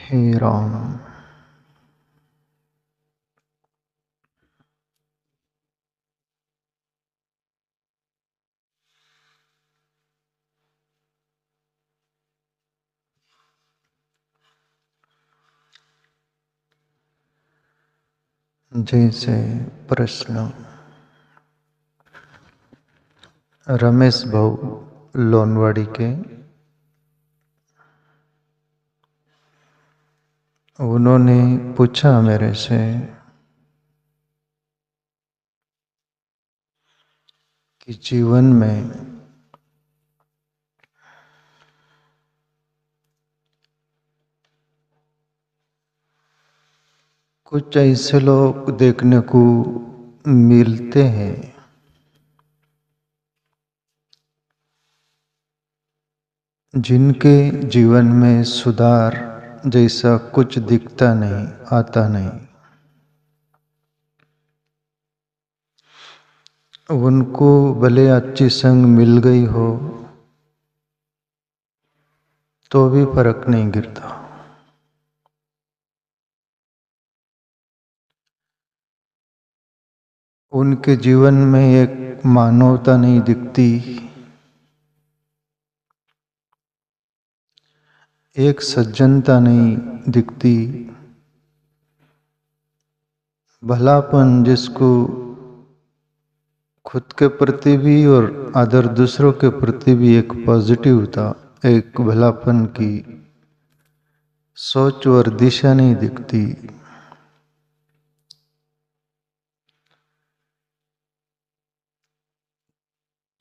हे राम। जैसे प्रश्न रमेश भाऊ लोनवाड़ी के, उन्होंने पूछा मेरे से कि जीवन में कुछ ऐसे लोग देखने को मिलते हैं जिनके जीवन में सुधार जैसा कुछ दिखता नहीं, आता नहीं। उनको भले अच्छी संग मिल गई हो तो भी फर्क नहीं गिरता। उनके जीवन में एक मानवता नहीं दिखती, एक सज्जनता नहीं दिखती, भलापन जिसको खुद के प्रति भी और अदर दूसरों के प्रति भी एक पॉजिटिव था, एक भलापन की सोच और दिशा नहीं दिखती।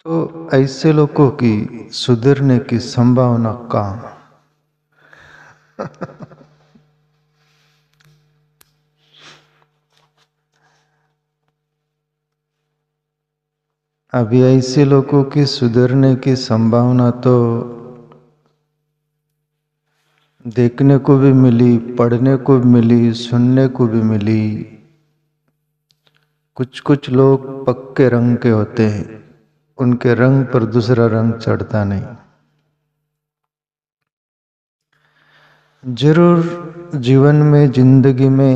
तो ऐसे लोगों की सुधरने की संभावना कहाँ? अभी ऐसे लोगों की सुधरने की संभावना तो देखने को भी मिली, पढ़ने को भी मिली, सुनने को भी मिली। कुछ कुछ लोग पक्के रंग के होते हैं, उनके रंग पर दूसरा रंग चढ़ता नहीं। जरूर जीवन में, जिंदगी में,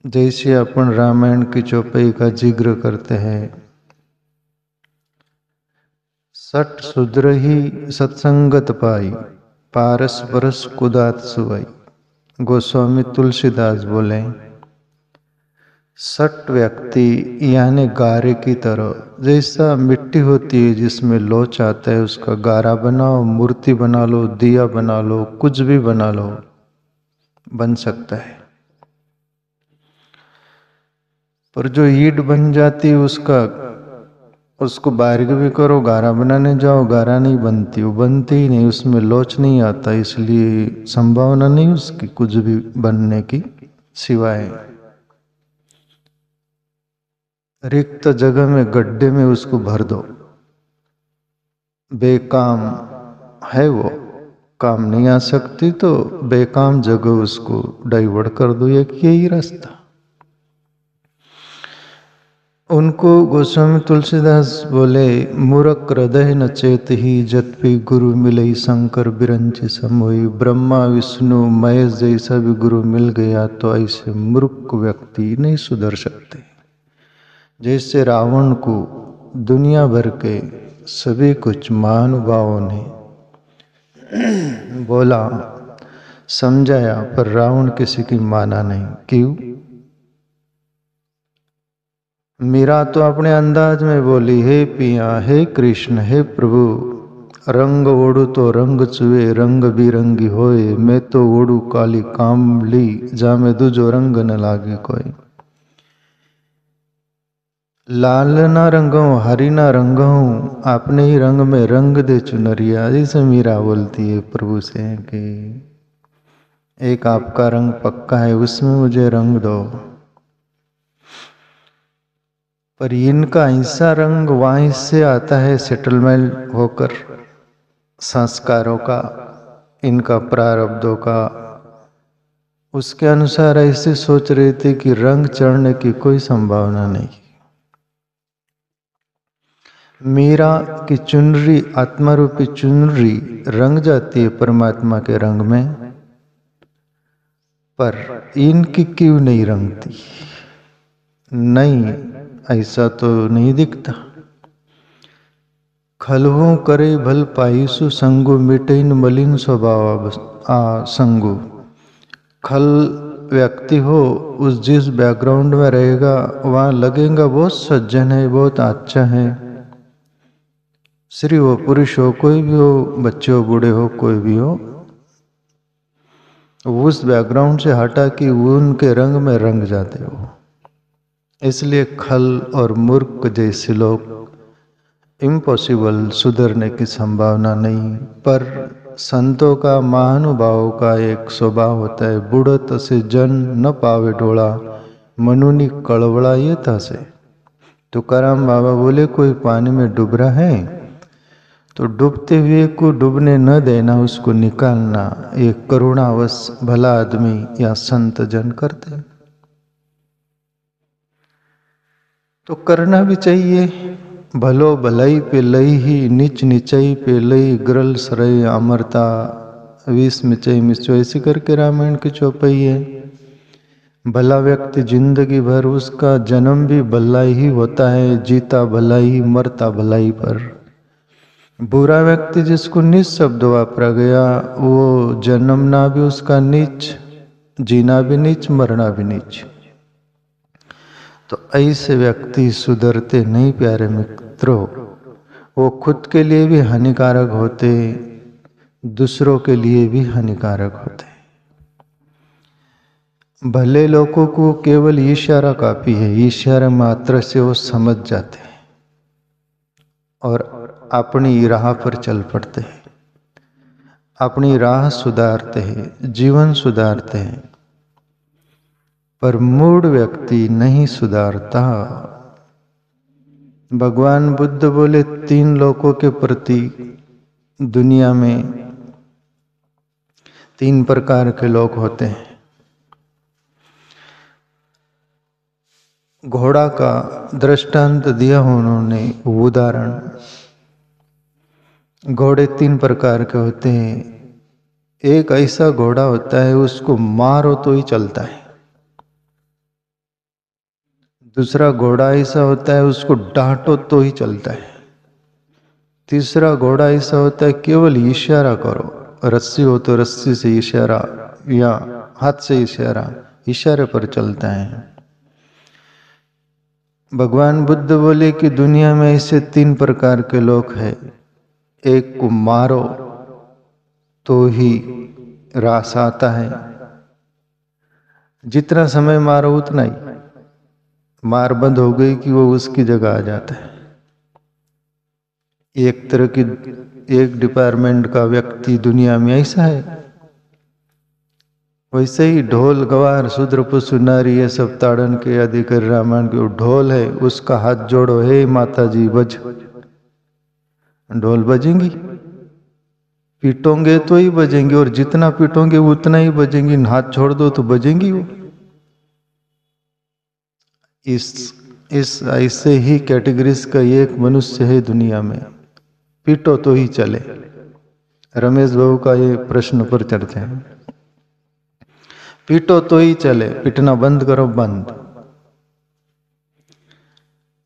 जैसे अपन रामायण की चौपाई का जिक्र करते हैं, सठ सुधर ही सत्संगत पाई, पारस परस कुदात सुवाई। गोस्वामी तुलसीदास बोले, सठ व्यक्ति यानी गारे की तरह, जैसा मिट्टी होती है जिसमें लोच आता है, उसका गारा बनाओ, मूर्ति बना लो, दिया बना लो, कुछ भी बना लो, बन सकता है। पर जो ईंट बन जाती है उसको बारीक भी करो, गारा बनाने जाओ, गारा नहीं बनती, वो बनती ही नहीं, उसमें लोच नहीं आता, इसलिए संभावना नहीं उसकी कुछ भी बनने की, सिवाय रिक्त जगह में, गड्ढे में उसको भर दो। बेकाम है वो, काम नहीं आ सकती तो बेकाम जगह उसको डाइवर्ट कर दो, एक यही रास्ता। उनको गोस्वामी तुलसीदास बोले, मूर्ख हृदय न चेत ही, जत्पि गुरु मिलई शंकर बिरंची समोई। ब्रह्मा विष्णु महेश जैसा भी गुरु मिल गया तो ऐसे मूर्ख व्यक्ति नहीं सुधर सकते। जैसे रावण को दुनिया भर के सभी कुछ महानुभावों ने बोला, समझाया, पर रावण किसी की माना नहीं। क्यों? मीरा तो अपने अंदाज में बोली, हे पिया, हे कृष्ण, हे प्रभु, रंग ओढ़ू तो रंग चुए, रंग बिरंगी होए। मैं तो ओढ़ू काली कामली, जा में दूजो रंग न लागे कोई। लाल ना रंगऊं, हरी ना रंगऊं, अपने ही रंग में रंग दे चुनरिया। जैसे मीरा बोलती है प्रभु से कि एक आपका रंग पक्का है, उसमें मुझे रंग दो। पर इनका ऐसा रंग वहीं से आता है, सेटलमेंट होकर संस्कारों का, इनका प्रारब्धों का, उसके अनुसार ऐसे सोच रहे थे कि रंग चढ़ने की कोई संभावना नहीं। मीरा की चुनरी, आत्मा रूपी चुनरी रंग जाती है परमात्मा के रंग में, पर इनकी क्यों नहीं रंगती? नहीं, ऐसा तो नहीं दिखता। खलवों करे भल पाईसु संगु मिटेन मलिन स्वभाव संगु। खल व्यक्ति हो उस जिस बैकग्राउंड में रहेगा वहां लगेगा बहुत सज्जन है, बहुत अच्छा है। स्त्री हो पुरुष हो कोई भी हो, बच्चे हो बूढ़े हो कोई भी हो, उस बैकग्राउंड से हटा कि उनके रंग में रंग जाते हो। इसलिए खल और मूर्ख जैसे लोग इम्पॉसिबल, सुधरने की संभावना नहीं। पर संतों का, महानुभावों का एक स्वभाव होता है, बुढ़त से जन न पावे डोला, मनुनी कड़वड़ा ये था से। तुकाराम बाबा बोले कोई पानी में डूब रहा है तो डूबते हुए को डूबने न देना, उसको निकालना, ये करुणावश भला आदमी या संत जन करते। तो करना भी चाहिए। भलो भलाई पे लई ही नीच नीचाई पे लई, ग्रल सरय अमरता विष मिचई मिचो, ऐसी करके रामायण की चौपाई है। भला व्यक्ति जिंदगी भर उसका जन्म भी भलाई ही होता है, जीता भलाई ही, मरता भलाई पर। बुरा व्यक्ति जिसको नीच शब्द वापरा गया, वो जन्मना भी उसका नीच, जीना भी नीच, मरना भी नीच। तो ऐसे व्यक्ति सुधरते नहीं प्यारे मित्रों। वो खुद के लिए भी हानिकारक होते, दूसरों के लिए भी हानिकारक होते। भले लोगों को केवल इशारा काफी है, इशारा मात्र से वो समझ जाते हैं और अपनी राह पर चल पड़ते हैं, अपनी राह सुधारते हैं, जीवन सुधारते हैं। पर मूढ़ व्यक्ति नहीं सुधारता। भगवान बुद्ध बोले 3 लोकों के प्रति दुनिया में 3 प्रकार के लोग होते हैं। घोड़ा का दृष्टांत दिया उन्होंने, उदाहरण। घोड़े 3 प्रकार के होते हैं। एक ऐसा घोड़ा होता है उसको मारो तो ही चलता है। दूसरा घोड़ा ऐसा होता है उसको डांटो तो ही चलता है। तीसरा घोड़ा ऐसा होता है केवल इशारा करो, रस्सी हो तो रस्सी से इशारा या हाथ से इशारा, इशारे पर चलता है। भगवान बुद्ध बोले कि दुनिया में ऐसे 3 प्रकार के लोग हैं। एक को मारो तो ही रास आता है, जितना समय मारो उतना ही, मार बंद हो गई कि वो उसकी जगह आ जाता है। एक तरह की, एक डिपार्टमेंट का व्यक्ति दुनिया में ऐसा है। वैसे ही ढोल गवार शूद्र पशु नारी ये सब ताड़न के अधिकार रामायण के ढोल है, उसका हाथ जोड़ो, हे माता जी बज, ढोल बजेंगी। पीटोंगे तो ही बजेंगी, और जितना पीटोंगे उतना ही बजेंगी, हाथ छोड़ दो तो बजेंगी वो। इस ऐसे ही कैटेगरीज का एक मनुष्य है दुनिया में, पीटो तो ही चले। रमेश बाबू का ये प्रश्न पर चर्चा है, पीटो तो ही चले, पीटना बंद करो बंद।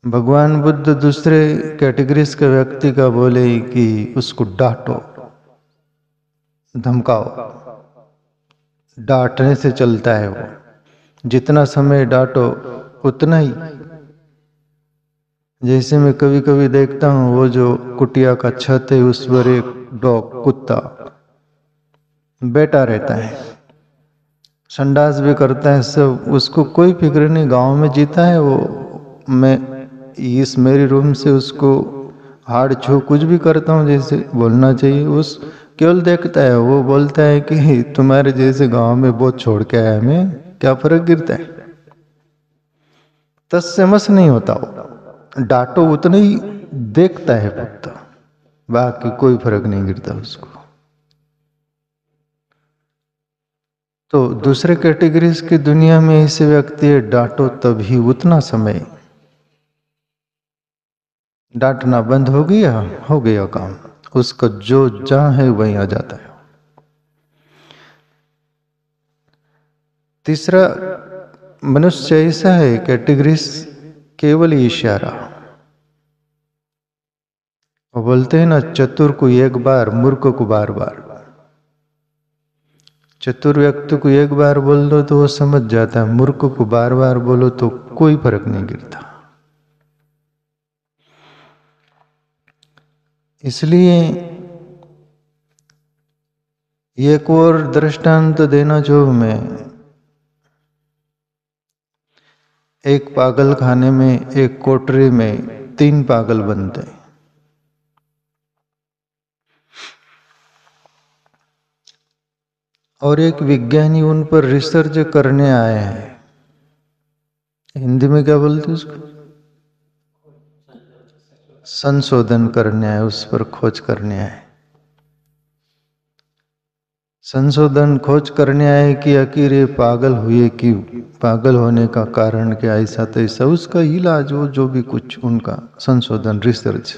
भगवान बुद्ध दूसरे कैटेगरीज के व्यक्ति का बोले कि उसको डांटो, धमकाओ। डांटने से चलता है वो, जितना समय डांटो उतना ही। जैसे मैं कभी कभी देखता हूँ, वो जो कुटिया का छत है उस पर एक डॉग, कुत्ता बैठा रहता है, संडास भी करता है सब, उसको कोई फिक्र नहीं, गांव में जीता है वो। मैं इस मेरी रूम से उसको हाड़ छू कुछ भी करता हूँ जैसे बोलना चाहिए, उस केवल देखता है। वो बोलता है कि तुम्हारे जैसे गांव में बहुत छोड़ के आया, मैं क्या फर्क गिरता है। तस से मस नहीं होता वो, डांटो उतना ही देखता है कुत्ता, बाकी कोई फर्क नहीं गिरता उसको। तो दूसरे कैटेगरीज की दुनिया में ऐसे व्यक्ति है, डांटो तभी उतना समय, डांटना बंद हो गया काम, उसका जो जहां है वहीं आ जाता है। तीसरा, मनुष्य ऐसा है कैटेगरीज केवल इशारा। वो बोलते हैं ना, चतुर को एक बार, मूर्ख को बार बार। चतुर व्यक्ति को एक बार बोल दो तो वो समझ जाता है, मूर्ख को बार बार बोलो तो कोई फर्क नहीं गिरता। इसलिए एक और दृष्टांत देना जो मैं, एक पागल खाने में, एक कोठरी में 3 पागल बनते हैं। और एक विज्ञानी उन पर रिसर्च करने आए हैं। हिंदी में क्या बोलते हैं उसको? संशोधन करने आए, उस पर खोज करने आए। संशोधन खोज करने आए कि आखिर ये पागल हुए क्यों, पागल होने का कारण क्या, ऐसा तैसा, उसका इलाज हो, जो भी कुछ उनका संशोधन, रिसर्च।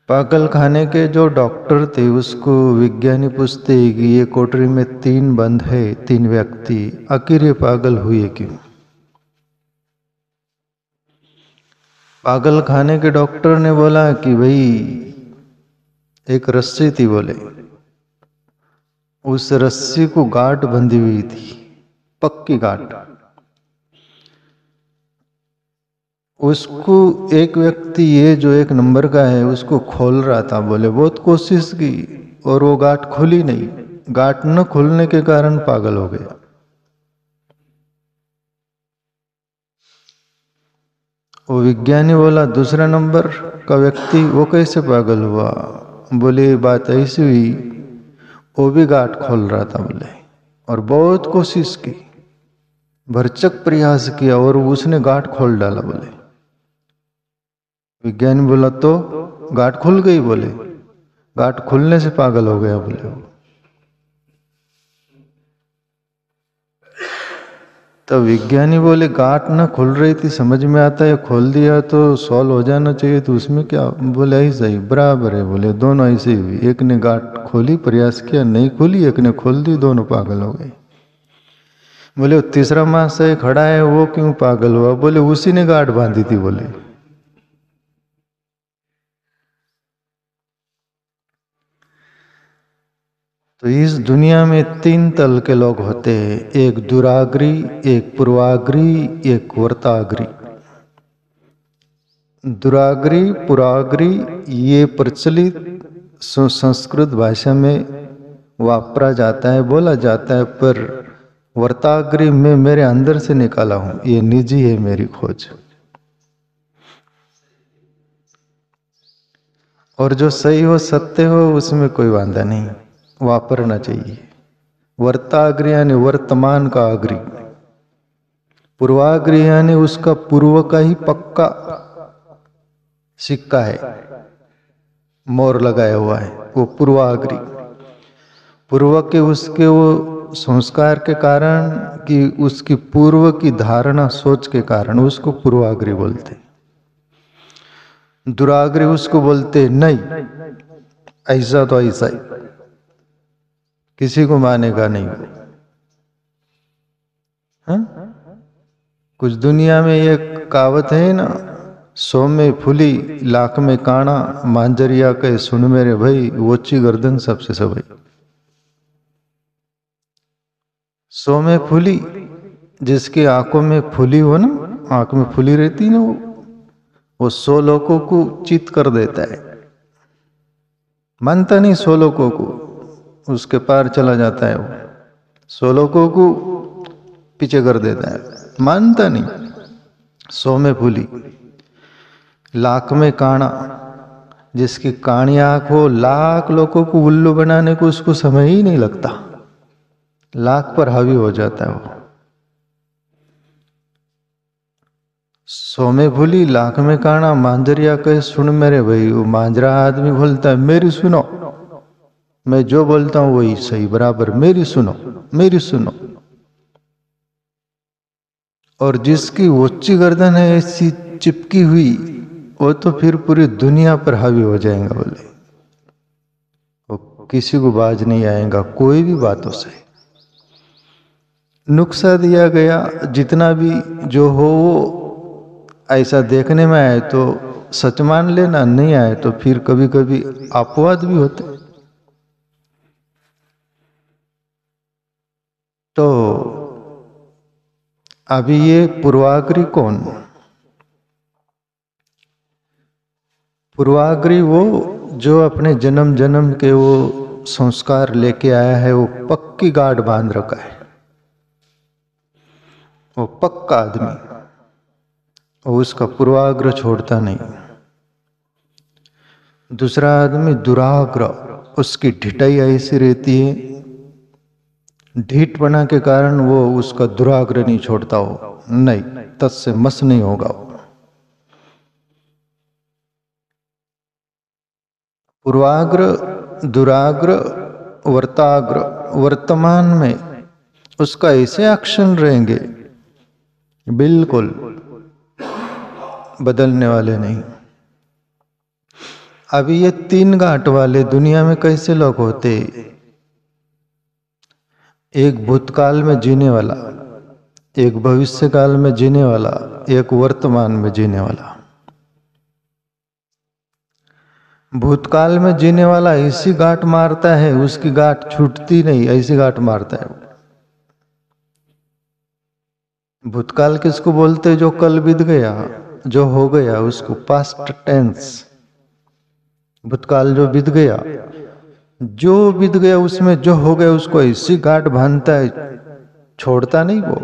पागल खाने के जो डॉक्टर थे उसको विज्ञानी पूछते कि ये कोठरी में 3 बंद है, 3 व्यक्ति, आखिर ये पागल हुए क्यों? पागल खाने के डॉक्टर ने बोला कि भाई एक रस्सी थी, बोले उस रस्सी को गांठ बंधी हुई थी, पक्की गांठ। उसको एक व्यक्ति, ये जो 1 नंबर का है, उसको खोल रहा था। बोले बहुत कोशिश की और वो गांठ खुली नहीं। गांठ न खुलने के कारण पागल हो गया। वो विज्ञानी बोला दूसरा नंबर का व्यक्ति, वो कैसे पागल हुआ? बोले बात ऐसी हुई, वो भी गांठ खोल रहा था, बोले, और बहुत कोशिश की, भरसक प्रयास किया और उसने गांठ खोल डाला। बोले विज्ञानी बोला तो गांठ खुल गई? बोले गांठ खुलने से पागल हो गया। बोले तो विज्ञानी बोले गांठ ना खुल रही थी, समझ में आता है, खोल दिया तो सॉल्व हो जाना चाहिए, तो उसमें क्या? बोले ऐसा ही बराबर है। बोले दोनों ऐसे ही हुई, एक ने गांठ खोली, प्रयास किया, नहीं खोली, एक ने खोल दी, दोनों पागल हो गए। बोले तीसरा महाशय खड़ा है, वो क्यों पागल हुआ? बोले उसी ने गांठ बांधी थी। बोले तो इस दुनिया में 3 तल के लोग होते हैं, एक दुराग्री, एक पूर्वाग्री, एक वर्ताग्री। दुराग्री, पुराग्री ये प्रचलित संस्कृत भाषा में वापरा जाता है, बोला जाता है, पर वर्ताग्री मैं मेरे अंदर से निकाला हूं, ये निजी है मेरी खोज। और जो सही हो, सत्य हो, उसमें कोई वांधा नहीं, वापरना चाहिए। वर्ताग्री यानी वर्तमान का अग्री, पूर्वाग्री यानी उसका पूर्व का ही पक्का सिक्का है, मोर लगाया हुआ है, वो पूर्वाग्री। पूर्व के उसके वो संस्कार के कारण, कि उसकी पूर्व की धारणा, सोच के कारण उसको पूर्वाग्री बोलते। दुराग्री उसको बोलते नहीं, ऐसा तो ऐसा ही, किसी को मानेगा नहीं। हाँ? कुछ दुनिया में ये कहावत है ना, 100 में फुली, लाख में काना, मांजरिया के सुन मेरे भाई, वोची गर्दन सबसे सबई। 100 में फुली, जिसकी आंखों में फुली हो ना, आंख में फुली रहती ना, वो 100 लोगों को चित कर देता है। मानता नहीं 100 लोगों को, उसके पार चला जाता है। वो 100 लोगों को पीछे कर देता है, मानता नहीं। 100 में फूली, लाख में काना, जिसकी काणी आंख हो, लाख लोगों को उल्लू बनाने को उसको समय ही नहीं लगता, लाख पर हावी हो जाता है वो। 100 में भूली, लाख में काना, मांजरिया कहे सुन मेरे भाई। वो मांजरा आदमी बोलता है मेरी सुनो, मैं जो बोलता हूं वही सही, बराबर, मेरी सुनो, मेरी सुनो। और जिसकी ऊंची गर्दन है ऐसी चिपकी हुई, वो तो फिर पूरी दुनिया पर हावी हो जाएगा। बोले वो किसी को बाज नहीं आएगा कोई भी बातों से। नुक्सा दिया गया, जितना भी जो हो वो ऐसा देखने में आए तो सच मान लेना, नहीं आए तो फिर कभी कभी अपवाद भी होते। तो अभी ये पूर्वाग्रही कौन? पूर्वाग्रही वो जो अपने जन्म जन्म के वो संस्कार लेके आया है, वो पक्की गांठ बांध रखा है, वो पक्का आदमी, वो उसका पूर्वाग्रह छोड़ता नहीं। दूसरा आदमी दुराग्रह, उसकी ढिठाई ऐसी रहती है, ढीठपना के कारण वो उसका दुराग्रह नहीं छोड़ता हो, नहीं, तत्से मस नहीं होगा वो। पूर्वाग्रह, दुराग्रह, वर्ताग्रह, वर्तमान में उसका ऐसे एक्शन रहेंगे बिल्कुल बदलने वाले नहीं। अभी ये 3 गांठ वाले दुनिया में कैसे लोग होते? एक भूतकाल में जीने वाला, एक भविष्य काल में जीने वाला, एक वर्तमान में जीने वाला। भूतकाल में जीने वाला ऐसी गांठ मारता है, उसकी गांठ छूटती नहीं, ऐसी गांठ मारता है। भूतकाल किसको बोलते? जो कल बीत गया, जो हो गया, उसको पास्ट टेंस। भूतकाल जो बीत गया, जो बीत गया उसमें जो हो गया उसको ऐसी गांठ बांधता है, छोड़ता नहीं वो।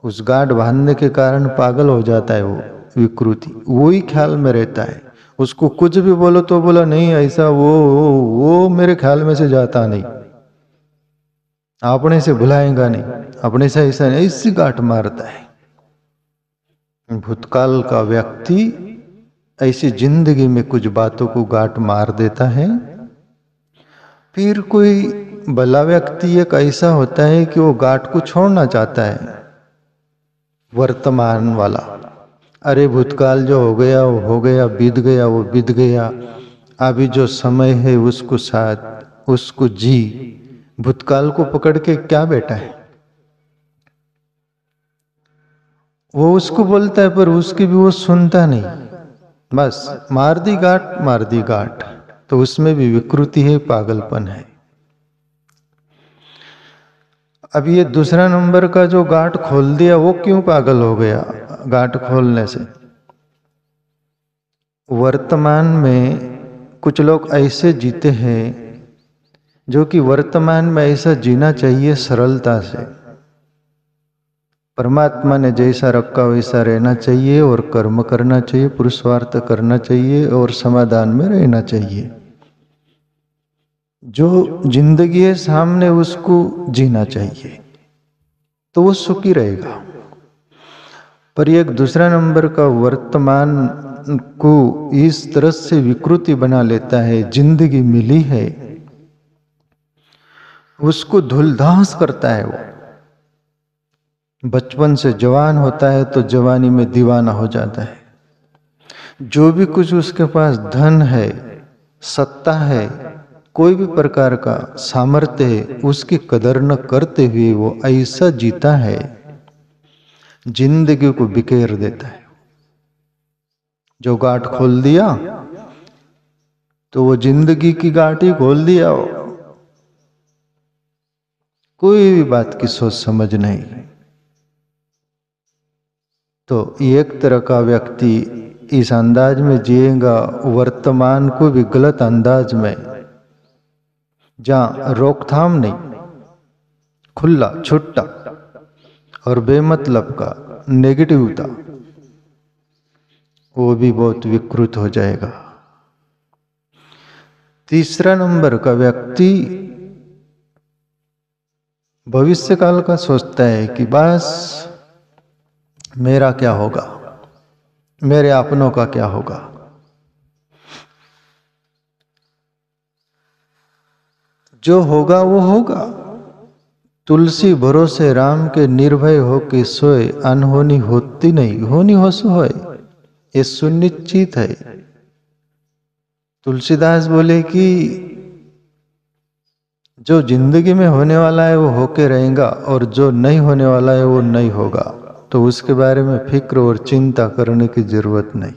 उस गांठ बांधने के कारण पागल हो जाता है वो, विकृति वही ख्याल में रहता है। उसको कुछ भी बोलो तो बोला नहीं ऐसा, वो मेरे ख्याल में से जाता नहीं, अपने से भुलाएगा नहीं, अपने से ऐसा नहीं, ऐसी गांठ मारता है। भूतकाल का व्यक्ति ऐसी जिंदगी में कुछ बातों को गांठ मार देता है। फिर कोई भला व्यक्ति एक ऐसा होता है कि वो गांठ को छोड़ना चाहता है, वर्तमान वाला। अरे भूतकाल जो हो गया वो हो गया, बीत गया वो बीत गया, अभी जो समय है उसको साथ उसको जी। भूतकाल को पकड़ के क्या बैठा है? वो उसको बोलता है पर उसकी भी वो सुनता नहीं, बस मार दी गांठ, मार दी गांठ। तो उसमें भी विकृति है, पागलपन है। अब ये दूसरा नंबर का जो गांठ खोल दिया, वो क्यों पागल हो गया? गांठ खोलने से वर्तमान में कुछ लोग ऐसे जीते हैं जो कि वर्तमान में ऐसा जीना चाहिए सरलता से। परमात्मा ने जैसा रखा वैसा रहना चाहिए और कर्म करना चाहिए, पुरुषार्थ करना चाहिए और समाधान में रहना चाहिए। जो जिंदगी है सामने उसको जीना चाहिए, तो वो सुखी रहेगा। पर एक दूसरा नंबर का वर्तमान को इस तरह से विकृति बना लेता है, जिंदगी मिली है उसको धूलधास करता है। वो बचपन से जवान होता है तो जवानी में दीवाना हो जाता है। जो भी कुछ उसके पास धन है, सत्ता है, कोई भी प्रकार का सामर्थ्य है, उसकी कदर न करते हुए वो ऐसा जीता है, जिंदगी को बिखेर देता है। जो गांठ खोल दिया तो वो जिंदगी की गांठ ही खोल दिया। कोई भी बात की सोच समझ नहीं। तो एक तरह का व्यक्ति इस अंदाज में जिएगा, वर्तमान को भी गलत अंदाज में, जहां रोकथाम नहीं, खुला छुट्टा और बेमतलब का नेगेटिविटी, वो भी बहुत विकृत हो जाएगा। तीसरा नंबर का व्यक्ति भविष्य काल का सोचता है कि बस मेरा क्या होगा, मेरे अपनों का क्या होगा। जो होगा वो होगा। तुलसी भरोसे राम के निर्भय हो के सोए, अनहोनी होती नहीं, होनी हो सो होए, ये सुनिश्चित है। तुलसीदास बोले कि जो जिंदगी में होने वाला है वो होके रहेगा और जो नहीं होने वाला है वो नहीं होगा, तो उसके बारे में फिक्र और चिंता करने की जरूरत नहीं।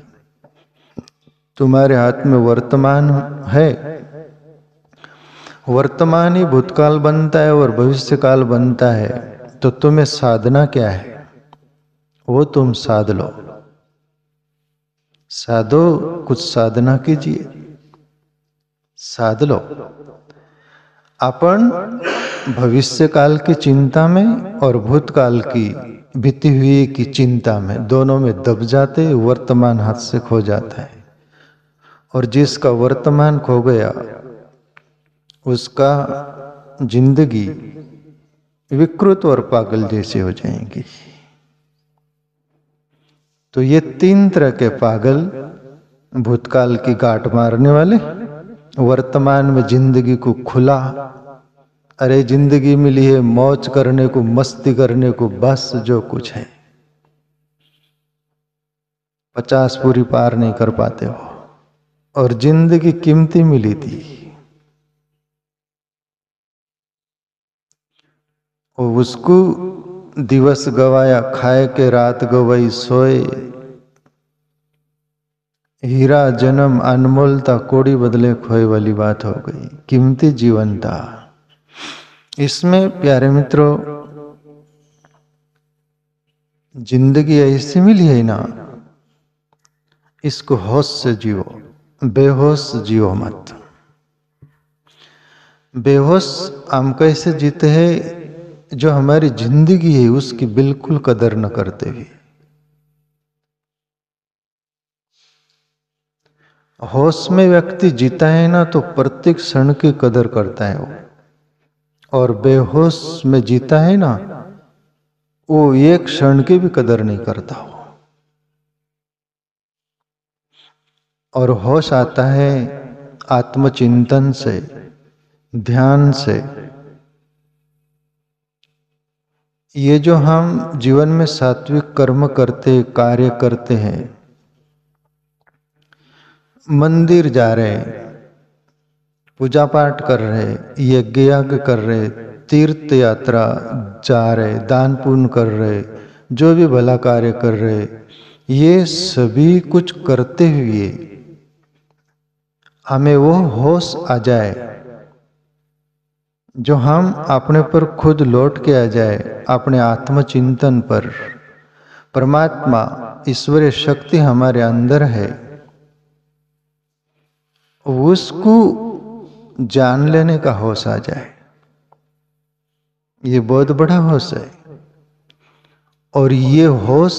तुम्हारे हाथ में वर्तमान है, वर्तमान ही भूतकाल बनता है और भविष्य काल बनता है। तो तुम्हें साधना क्या है, वो तुम साध लो। साधो, कुछ साधना कीजिए, साध लो। अपन भविष्य काल की चिंता में और भूतकाल की बीती हुई की चिंता में, दोनों में दब जाते, वर्तमान हाथ से खो जाता है। और जिसका वर्तमान खो गया उसका जिंदगी विकृत और पागल जैसी हो जाएंगी। तो ये तीन तरह के पागल, भूतकाल की गांठ मारने वाले, वर्तमान में जिंदगी को खुला, अरे जिंदगी मिली है मौज करने को, मस्ती करने को, बस जो कुछ है 50 पूरी पार नहीं कर पाते हो। और जिंदगी कीमती मिली थी, और उसको दिवस गवाया खाए के रात गवाई सोए, हीरा जन्म अनमोलता कोड़ी बदले खोए वाली बात हो गई। कीमती जीवन था। इसमें प्यारे मित्रों, जिंदगी ऐसी मिली है ना, इसको होश से जियो, बेहोश जियो मत। बेहोश हम कैसे जीते हैं, जो हमारी जिंदगी है उसकी बिल्कुल कदर न करते हुए। होश में व्यक्ति जीता है ना तो प्रत्येक क्षण की कदर करता है वो, और बेहोश में जीता है ना वो एक क्षण की भी कदर नहीं करता हो। और होश आता है आत्मचिंतन से, ध्यान से। ये जो हम जीवन में सात्विक कर्म करते, कार्य करते हैं, मंदिर जा रहे, पूजा पाठ कर रहे, यज्ञ याग कर रहे, तीर्थ यात्रा जा रहे, दान पुण्य कर रहे, जो भी भला कार्य कर रहे, ये सभी कुछ करते हुए हमें वो होश आ जाए, जो हम अपने पर खुद लौट के आ जाए, अपने आत्मचिंतन पर। परमात्मा ईश्वरीय शक्ति हमारे अंदर है, उसको जान लेने का होश आ जाए, ये बहुत बड़ा होश है। और ये होश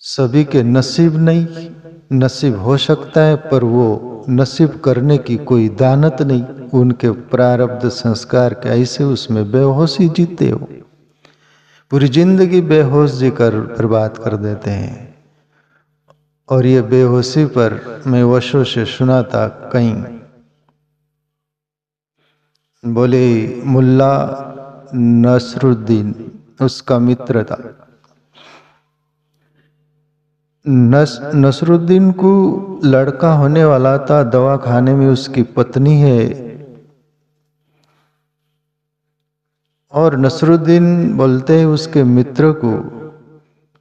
सभी के नसीब नहीं, नसीब हो सकता है पर वो नसीब करने की कोई दानत नहीं, उनके प्रारब्ध संस्कार के ऐसे उसमें बेहोशी जीते हो। पूरी जिंदगी बेहोश जी कर बर्बाद कर देते हैं। और ये बेहोशी पर मैं वर्षों से सुना था, कहीं बोले मुल्ला नसरुद्दीन उसका मित्र था। नसरुद्दीन को लड़का होने वाला था, दवा खाने में उसकी पत्नी है, और नसरुद्दीन बोलते हैं उसके मित्र को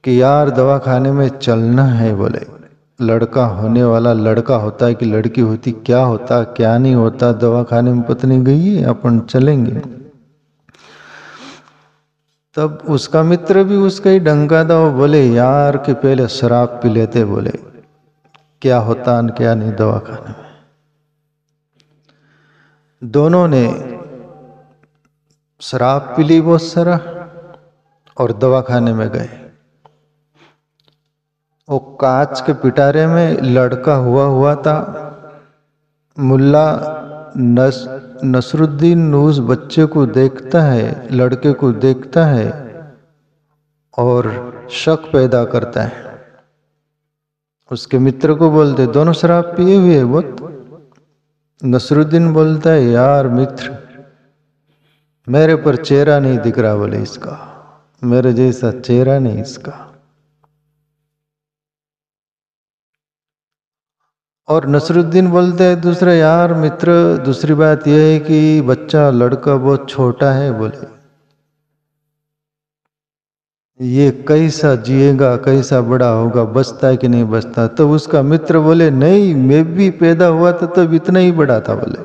कि यार दवा खाने में चलना है। बोले लड़का होने वाला, लड़का होता है कि लड़की होती, क्या होता क्या नहीं होता, दवा खाने में पत्नी गई है, अपन चलेंगे। तब उसका मित्र भी उसका ही डंका था, वो बोले यार कि पहले शराब पी लेते, बोले क्या होता न क्या नहीं दवा खाने में। दोनों ने शराब पी ली बहुत सारा और दवाखाने में गए। वो कांच के पिटारे में लड़का हुआ था। मुल्ला नसरुद्दीन उस बच्चे को देखता है, लड़के को देखता है और शक पैदा करता है। उसके मित्र को बोलते दोनों शराब पिए हुए बहुत। नसरुद्दीन बोलता है यार मित्र, मेरे पर चेहरा नहीं दिख रहा, बोले इसका, मेरे जैसा चेहरा नहीं इसका। और नसरुद्दीन बोलते हैं दूसरा, यार मित्र दूसरी बात यह है कि बच्चा लड़का बहुत छोटा है, बोले ये कैसा जिएगा, कैसा बड़ा होगा, बचता है कि नहीं बचता। तो उसका मित्र बोले नहीं, मैं भी पैदा हुआ था तब इतना ही बड़ा था, बोले।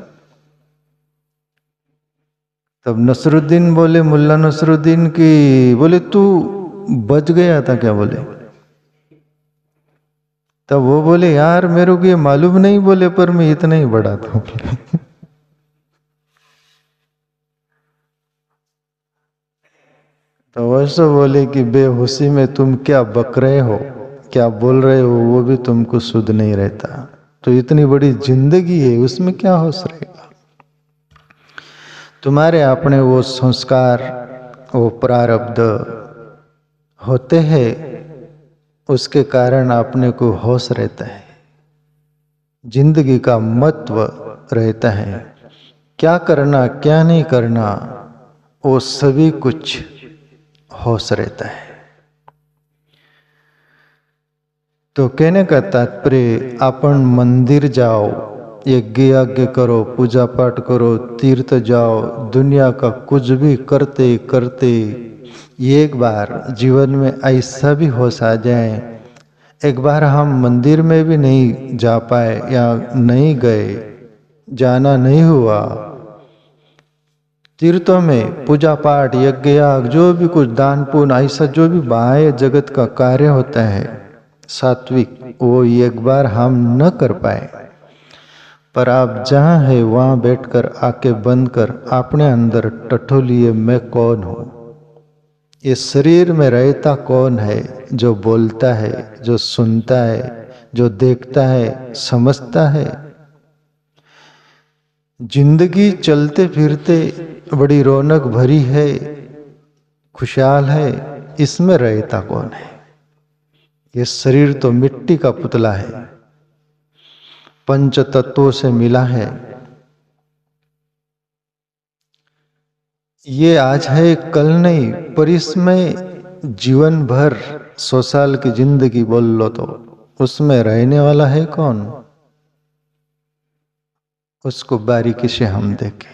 तब नसरुद्दीन बोले, मुल्ला नसरुद्दीन की, बोले तू बच गया था क्या, बोले। तब वो बोले यार मेरे को ये मालूम नहीं, बोले पर मैं इतना ही बड़ा था। तो वैसे बोले कि बेहोशी में तुम क्या बक रहे हो, क्या बोल रहे हो, वो भी तुमको सुध नहीं रहता। तो इतनी बड़ी जिंदगी है, उसमें क्या होश रहेगा। तुम्हारे अपने वो संस्कार, वो प्रारब्ध होते हैं, उसके कारण अपने को होश रहता है, जिंदगी का महत्व रहता है, क्या करना क्या नहीं करना वो सभी कुछ होश रहता है। तो कहने का तात्पर्य, अपन मंदिर जाओ, यज्ञ याज्ञ करो, पूजा पाठ करो, तीर्थ जाओ, दुनिया का कुछ भी करते करते एक बार जीवन में ऐसा भी होश आ जाए, एक बार हम मंदिर में भी नहीं जा पाए या नहीं गए, जाना नहीं हुआ, तीर्थों में पूजा पाठ यज्ञ याग जो भी कुछ दान पुण्य ऐसा जो भी बाह्य जगत का कार्य होता है सात्विक, वो एक बार हम न कर पाए, पर आप जहाँ है वहाँ बैठकर आके बंद कर अपने अंदर टटोलिए, मैं कौन हूँ, ये शरीर में रहता कौन है, जो बोलता है, जो सुनता है, जो देखता है, समझता है। जिंदगी चलते फिरते बड़ी रौनक भरी है, खुशहाल है, इसमें रहता कौन है। ये शरीर तो मिट्टी का पुतला है, पंच तत्वों से मिला है। ये आज है कल नहीं, पर इसमें जीवन भर 100 साल की जिंदगी बोल लो तो उसमें रहने वाला है कौन, उसको बारीकी से हम देखें।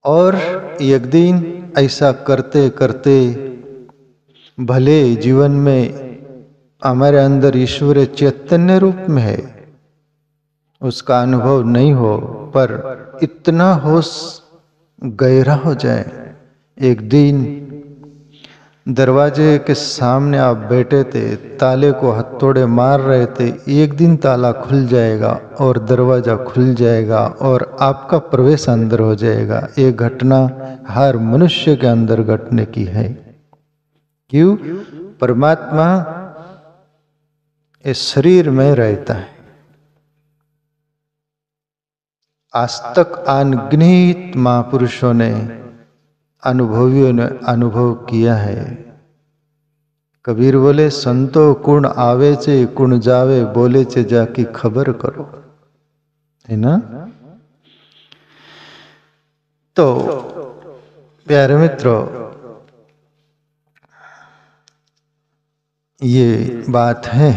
और एक दिन ऐसा करते करते भले जीवन में हमारे अंदर ईश्वर चैतन्य रूप में है, उसका अनुभव नहीं हो, पर इतना होश गहरा हो जाए, एक दिन दरवाजे के सामने आप बैठे थे, ताले को हथौड़े मार रहे थे, एक दिन ताला खुल जाएगा और दरवाजा खुल जाएगा और आपका प्रवेश अंदर हो जाएगा। ये घटना हर मनुष्य के अंदर घटने की है। क्यों? परमात्मा इस शरीर में रहता है। आज तक अनगिनत महापुरुषों ने, अनुभवियों ने अनुभव किया है। कबीर बोले, संतो कुण आवे चे कुण जावे, बोले चे जाकी खबर करो, है ना। तो प्यारे मित्रों, ये बात है